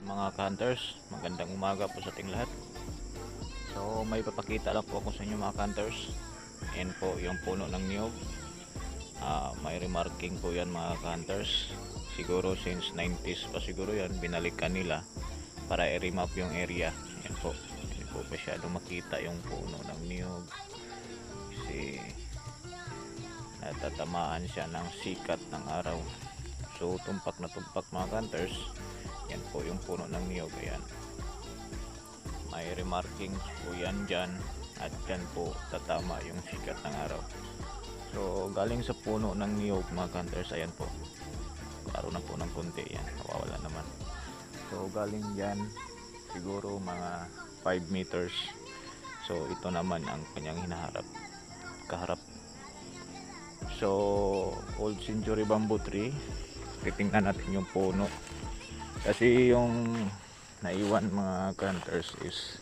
mga hunters, magandang umaga po sa ating lahat. So may papakita lang po ako sa inyo mga hunters. Yan po yung puno ng niyog. May remarking po yan mga hunters. Siguro since 90s pa siguro yan, binalikan nila para i-remap yung area. Yan po, hindi po masyadong makita yung puno ng niyog kasi natatamaan siya ng sikat ng araw. So tumpak na tumpak mga hunters. Yan po yung puno ng niyog. Ayan, may remarking po yan dyan, at dyan po tatama yung sikat ng araw. So galing sa puno ng niyog mga hunters, ayan po, klaro na po ng konti, yan, nawawala naman. So galing dyan siguro mga 5 meters. So ito naman ang kanyang hinaharap, kaharap. So old century bamboo tree. Titingnan natin yung puno kasi yung naiwan mga hunters is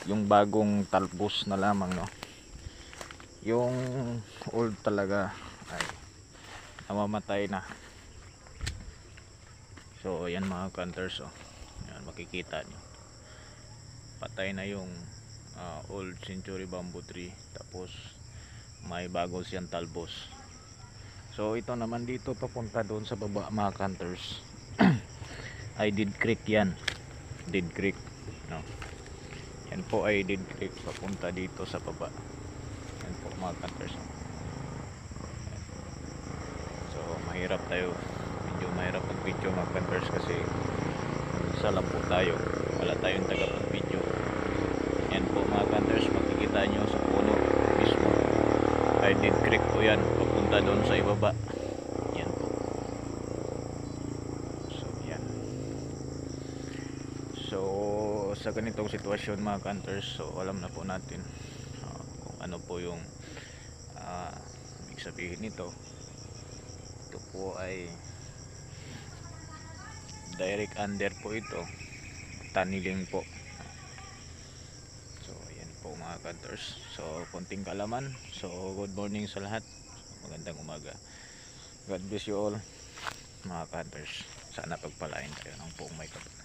yung bagong talbos na lamang, no. Yung old talaga ay namamatay na. So ayan mga hunters, oh. Ayan, makikita nyo patay na yung old century bamboo tree, tapos may bago siyang talbos. So ito naman dito papunta doon sa baba mga hunters ay Dead Creek yan, Dead Creek, no? Yan po ay Dead Creek papunta dito sa baba. Yan po mga hunters. So mahirap tayo, medyo mahirap mag video mga hunters kasi isa lang po tayo, wala tayong tagapag video. Yan po mga hunters, makikita nyo sa puno mismo ay Dead Creek po yan, papunta doon sa ibaba. Yan po. So yan. So sa ganitong sitwasyon mga hunters, so alam na po natin kung ano po yung ibig sabihin nito. Ito po ay direct under po ito, tunneling po. So ayan po mga hunters, so konting kalaman. So good morning sa lahat, magandang umaga, God bless you all mga hunters. Sana pagpalain tayo ng buong may kapal.